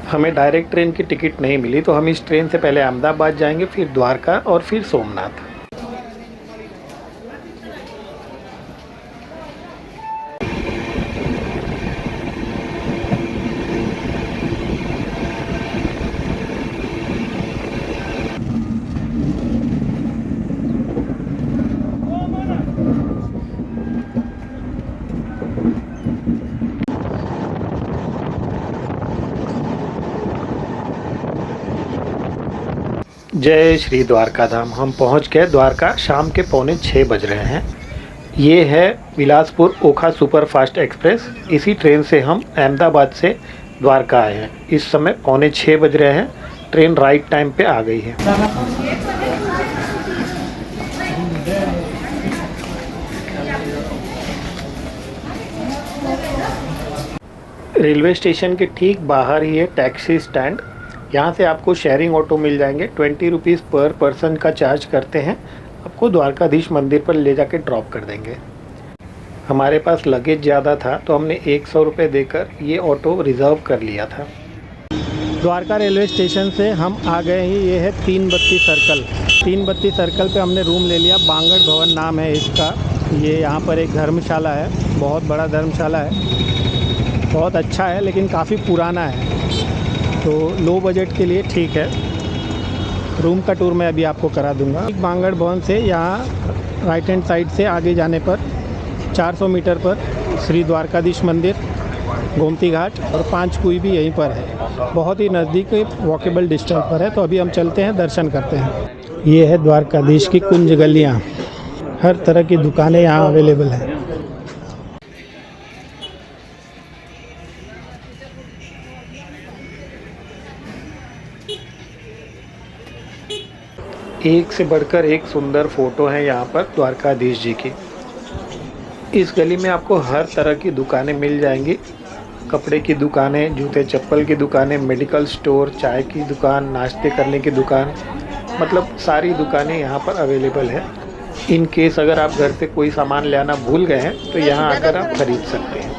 हमें direct train की ticket नहीं मिली, तो हम इस ट्रेन से पहले अहमदाबाद जाएंगे, फिर द्वारका और फिर सोमनाथ। जय श्री द्वारका धाम। हम पहुंच गए द्वारका। शाम के 5:45 बज रहे हैं। ये है बिलासपुर ओखा सुपर फास्ट एक्सप्रेस। इसी ट्रेन से हम अहमदाबाद से द्वारका आए हैं। इस समय 5:45 बज रहे हैं। ट्रेन राइट टाइम पे आ गई है। रेलवे स्टेशन के ठीक बाहर ही है टैक्सी स्टैंड। यहाँ से आपको शेयरिंग ऑटो मिल जाएंगे। 20 रुपीज़ पर पर्सन का चार्ज करते हैं। आपको द्वारकाधीश मंदिर पर ले जाके ड्रॉप कर देंगे। हमारे पास लगेज ज़्यादा था तो हमने 100 रुपये देकर ये ऑटो रिज़र्व कर लिया था। द्वारका रेलवे स्टेशन से हम आ गए ही। ये है 332 सर्कल। 332 सर्कल पे हमने रूम ले लिया। बांगड़ भवन नाम है इसका। ये यहाँ पर एक धर्मशाला है। बहुत बड़ा धर्मशाला है। बहुत अच्छा है लेकिन काफ़ी पुराना है, तो लो बजट के लिए ठीक है। रूम का टूर मैं अभी आपको करा दूंगा। बांगड़ भवन से यहाँ राइट हैंड साइड से आगे जाने पर 400 मीटर पर श्री द्वारकाधीश मंदिर, गोमती घाट और 5 कुई भी यहीं पर है। बहुत ही नज़दीक वॉकेबल डिस्टेंस पर है। तो अभी हम चलते हैं, दर्शन करते हैं। ये है द्वारकाधीश की कुंज गलियाँ। हर तरह की दुकानें यहाँ अवेलेबल हैं। एक से बढ़कर एक सुंदर फ़ोटो है यहाँ पर द्वारकाधीश जी की। इस गली में आपको हर तरह की दुकानें मिल जाएंगी। कपड़े की दुकानें, जूते चप्पल की दुकानें, मेडिकल स्टोर, चाय की दुकान, नाश्ते करने की दुकान, मतलब सारी दुकानें यहाँ पर अवेलेबल है। इन केस अगर आप घर से कोई सामान लाना भूल गए हैं तो यहाँ आकर आप खरीद सकते हैं।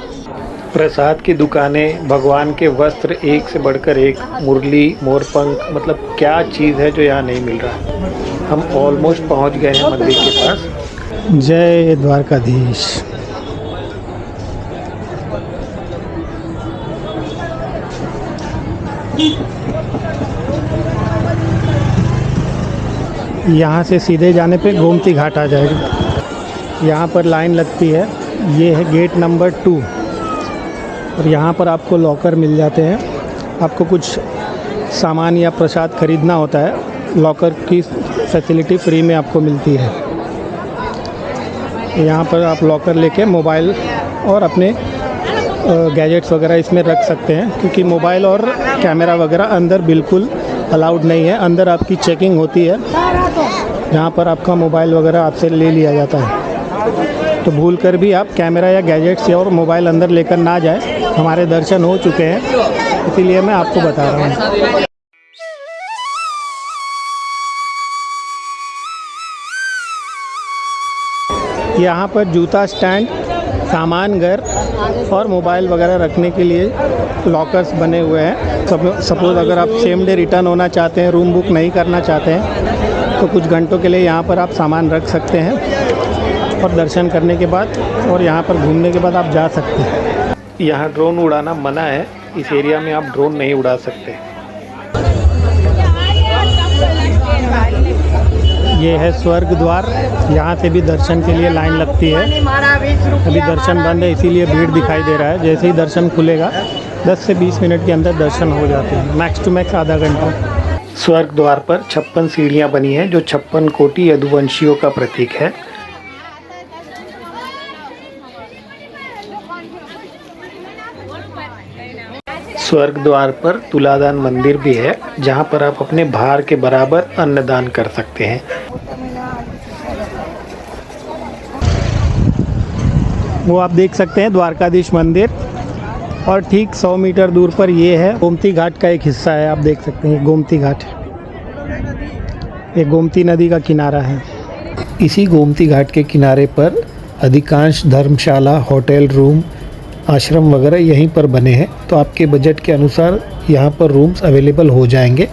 प्रसाद की दुकानें, भगवान के वस्त्र, एक से बढ़कर एक, मुरली, मोरपंख, मतलब क्या चीज़ है जो यहाँ नहीं मिल रहा है। हम ऑलमोस्ट पहुँच गए हैं मंदिर के पास। जय द्वारकाधीश। यहाँ से सीधे जाने पे गोमती घाट आ जाएगा। यहाँ पर लाइन लगती है। ये है गेट नंबर 2 और यहाँ पर आपको लॉकर मिल जाते हैं। आपको कुछ सामान या प्रसाद खरीदना होता है, लॉकर की फैसिलिटी फ्री में आपको मिलती है। यहाँ पर आप लॉकर लेके मोबाइल और अपने गैजेट्स वगैरह इसमें रख सकते हैं, क्योंकि मोबाइल और कैमरा वगैरह अंदर बिल्कुल अलाउड नहीं है। अंदर आपकी चेकिंग होती है, जहाँ पर आपका मोबाइल वगैरह आपसे ले लिया जाता है। तो भूल कर भी आप कैमरा या गैजेट्स और मोबाइल अंदर लेकर ना जाए। हमारे दर्शन हो चुके हैं, इसीलिए मैं आपको बता रहा हूँ। यहाँ पर जूता स्टैंड, सामान घर और मोबाइल वगैरह रखने के लिए लॉकर्स बने हुए हैं। सपोज़ अगर आप सेम डे रिटर्न होना चाहते हैं, रूम बुक नहीं करना चाहते हैं, तो कुछ घंटों के लिए यहाँ पर आप सामान रख सकते हैं और दर्शन करने के बाद और यहाँ पर घूमने के बाद आप जा सकते हैं। यहाँ ड्रोन उड़ाना मना है। इस एरिया में आप ड्रोन नहीं उड़ा सकते। ये है स्वर्ग द्वार। यहाँ से भी दर्शन के लिए लाइन लगती है। अभी दर्शन बंद है, इसीलिए भीड़ दिखाई दे रहा है। जैसे ही दर्शन खुलेगा 10 से 20 मिनट के अंदर दर्शन हो जाते हैं, मैक्स टू मैक्स आधा घंटा। स्वर्ग द्वार पर 56 सीढ़ियाँ बनी हैं, जो 56 कोटि यदुवंशियों का प्रतीक है। स्वर्ग द्वार पर तुलादान मंदिर भी है, जहाँ पर आप अपने भार के बराबर अन्नदान कर सकते हैं। वो आप देख सकते हैं द्वारकाधीश मंदिर। और ठीक 100 मीटर दूर पर ये है गोमती घाट का एक हिस्सा है। आप देख सकते हैं गोमती घाट, ये गोमती नदी का किनारा है। इसी गोमती घाट के किनारे पर अधिकांश धर्मशाला, होटल, रूम, आश्रम वगैरह यहीं पर बने हैं। तो आपके बजट के अनुसार यहाँ पर रूम्स अवेलेबल हो जाएंगे।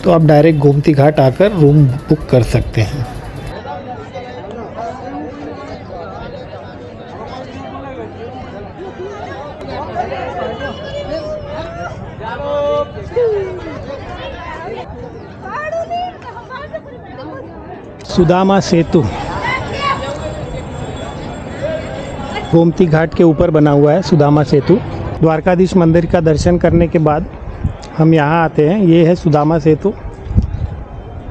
तो आप डायरेक्ट गोमती घाट आकर रूम बुक कर सकते हैं। सुदामा सेतु गोमती घाट के ऊपर बना हुआ है सुदामा सेतु। द्वारकाधीश मंदिर का दर्शन करने के बाद हम यहाँ आते हैं। ये है सुदामा सेतु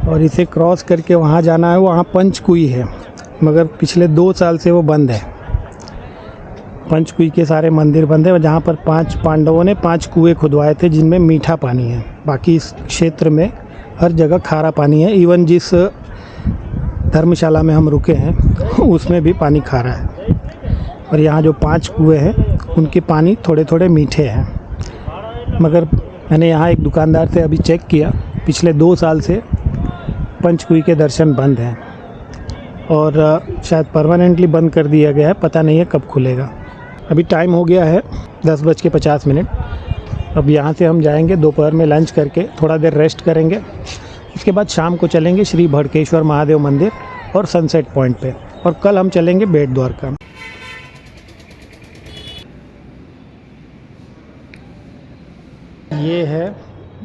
और इसे क्रॉस करके वहाँ जाना है। वहाँ पंचकुई है, मगर पिछले 2 साल से वो बंद है। पंचकुई के सारे मंदिर बंद है, जहाँ पर 5 पांडवों ने 5 कुएँ खुदवाए थे जिनमें मीठा पानी है। बाकी इस क्षेत्र में हर जगह खारा पानी है। इवन जिस धर्मशाला में हम रुके हैं उसमें भी पानी खारा है। और यहाँ जो 5 कुएँ हैं उनके पानी थोड़े थोड़े मीठे हैं। मगर मैंने यहाँ एक दुकानदार से अभी चेक किया, पिछले 2 साल से पंचकुई के दर्शन बंद हैं और शायद परमानेंटली बंद कर दिया गया है। पता नहीं है कब खुलेगा। अभी टाइम हो गया है 10:50। अब यहाँ से हम जाएंगे, दोपहर में लंच करके थोड़ा देर रेस्ट करेंगे। उसके बाद शाम को चलेंगे श्री भड़केश्वर महादेव मंदिर और सनसेट पॉइंट पे, और कल हम चलेंगे बेट द्वारका। ये है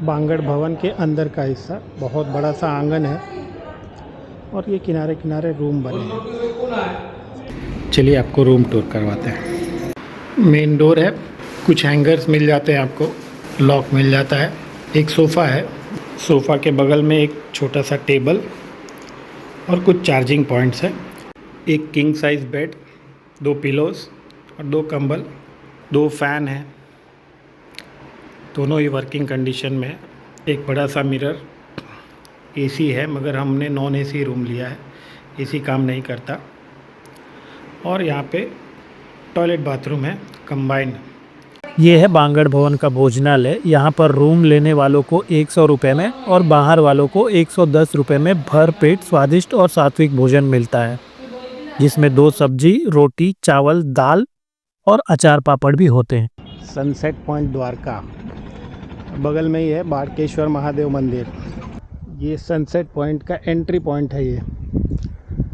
बांगड़ भवन के अंदर का हिस्सा। बहुत बड़ा सा आंगन है और ये किनारे किनारे रूम बने हैं। चलिए आपको रूम टूर करवाते हैं। मेन डोर है, कुछ हैंगर्स मिल जाते हैं आपको, लॉक मिल जाता है। एक सोफ़ा है, सोफ़ा के बगल में एक छोटा सा टेबल और कुछ चार्जिंग पॉइंट्स हैं। एक किंग साइज़ बेड, 2 पिलोज़ और 2 कंबल, 2 फ़ैन हैं, दोनों ही वर्किंग कंडीशन में। एक बड़ा सा मिरर, एसी है मगर हमने नॉन एसी रूम लिया है, एसी काम नहीं करता। और यहाँ पे टॉयलेट बाथरूम है कंबाइंड। ये है बांगड़ भवन का भोजनालय। यहाँ पर रूम लेने वालों को 100 रुपये में और बाहर वालों को 110 रुपये में भर पेट स्वादिष्ट और सात्विक भोजन मिलता है, जिसमें 2 सब्जी, रोटी, चावल, दाल और अचार पापड़ भी होते हैं। सनसेट पॉइंट द्वारका, बगल में ही है बाड़केश्वर महादेव मंदिर। ये सनसेट पॉइंट का एंट्री पॉइंट है। ये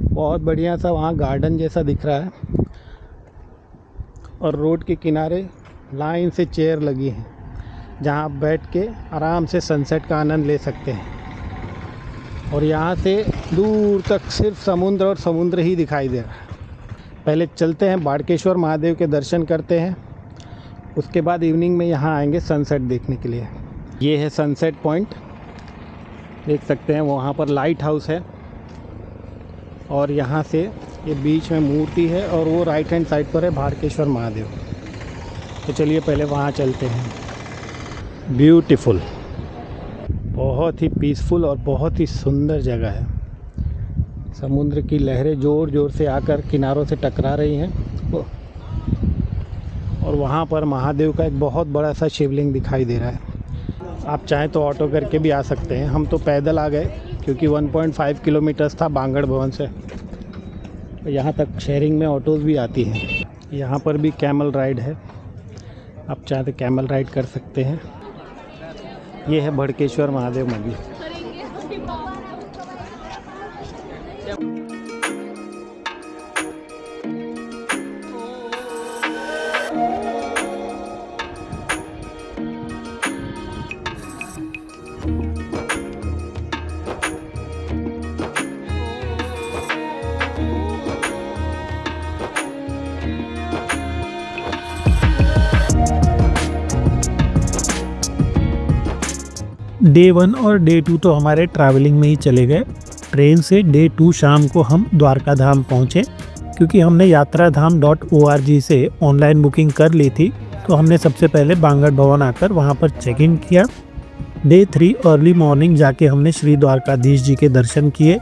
बहुत बढ़िया सा वहाँ गार्डन जैसा दिख रहा है और रोड के किनारे लाइन से चेयर लगी हैं जहाँ आप बैठ के आराम से सनसेट का आनंद ले सकते हैं। और यहाँ से दूर तक सिर्फ समुद्र और समुद्र ही दिखाई दे रहा है। पहले चलते हैं बाड़केश्वर महादेव के दर्शन करते हैं, उसके बाद इवनिंग में यहाँ आएंगे सनसेट देखने के लिए। ये है सनसेट पॉइंट, देख सकते हैं वहाँ पर लाइट हाउस है और यहाँ से ये बीच में मूर्ति है और वो राइट हैंड साइड पर है बाड़केश्वर महादेव। तो चलिए पहले वहाँ चलते हैं। ब्यूटीफुल, बहुत ही पीसफुल और बहुत ही सुंदर जगह है। समुद्र की लहरें ज़ोर ज़ोर से आकर किनारों से टकरा रही हैं और वहाँ पर महादेव का एक बहुत बड़ा सा शिवलिंग दिखाई दे रहा है। आप चाहें तो ऑटो करके भी आ सकते हैं। हम तो पैदल आ गए क्योंकि 1.5 किलोमीटर्स था बांगड़ भवन से। यहाँ तक शेयरिंग में ऑटोज़ भी आती हैं। यहाँ पर भी कैमल राइड है, आप चाहें तो कैमल राइड कर सकते हैं। ये है भड़केश्वर महादेव मंदिर। डे 1 और डे 2 तो हमारे ट्रैवलिंग में ही चले गए। ट्रेन से डे 2 शाम को हम द्वारका धाम पहुँचे। क्योंकि हमने yatraधाम.org से ऑनलाइन बुकिंग कर ली थी, तो हमने सबसे पहले बांगड़ भवन आकर वहाँ पर चेक इन किया। डे 3 अर्ली मॉर्निंग जाके हमने श्री द्वारकाधीश जी के दर्शन किए,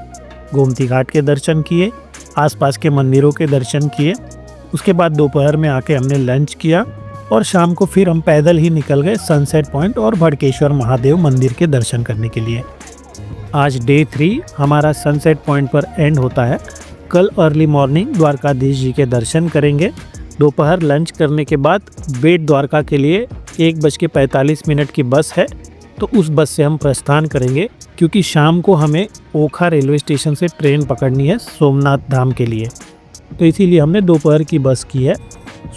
गोमती घाट के दर्शन किए, आसपास के मंदिरों के दर्शन किए। उसके बाद दोपहर में आके हमने लंच किया और शाम को फिर हम पैदल ही निकल गए सनसेट पॉइंट और भड़केश्वर महादेव मंदिर के दर्शन करने के लिए। आज डे 3 हमारा सनसेट पॉइंट पर एंड होता है। कल अर्ली मॉर्निंग द्वारकाधीश जी के दर्शन करेंगे। दोपहर लंच करने के बाद बेट द्वारका के लिए 1:45 की बस है, तो उस बस से हम प्रस्थान करेंगे, क्योंकि शाम को हमें ओखा रेलवे स्टेशन से ट्रेन पकड़नी है सोमनाथ धाम के लिए। तो इसीलिए हमने दोपहर की बस की है।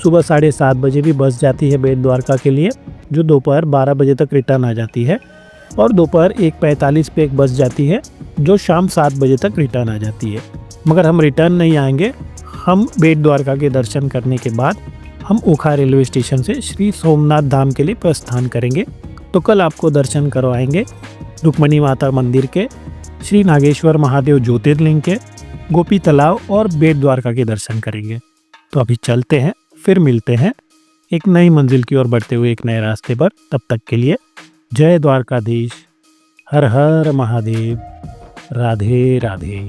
सुबह 7:30 बजे भी बस जाती है बेट द्वारका के लिए, जो दोपहर 12 बजे तक रिटर्न आ जाती है। और दोपहर 1:45 पे एक बस जाती है, जो शाम 7 बजे तक रिटर्न आ जाती है। मगर हम रिटर्न नहीं आएंगे। हम बेट द्वारका के दर्शन करने के बाद हम ओखा रेलवे स्टेशन से श्री सोमनाथ धाम के लिए प्रस्थान करेंगे। तो कल आपको दर्शन करवाएंगे रुक्मणी माता मंदिर के, श्री नागेश्वर महादेव ज्योतिर्लिंग के, गोपी तालाब और बेट द्वारका के दर्शन करेंगे। तो अभी चलते हैं, फिर मिलते हैं एक नई मंजिल की ओर बढ़ते हुए एक नए रास्ते पर। तब तक के लिए जय द्वारकाधीश, हर हर महादेव, राधे राधे।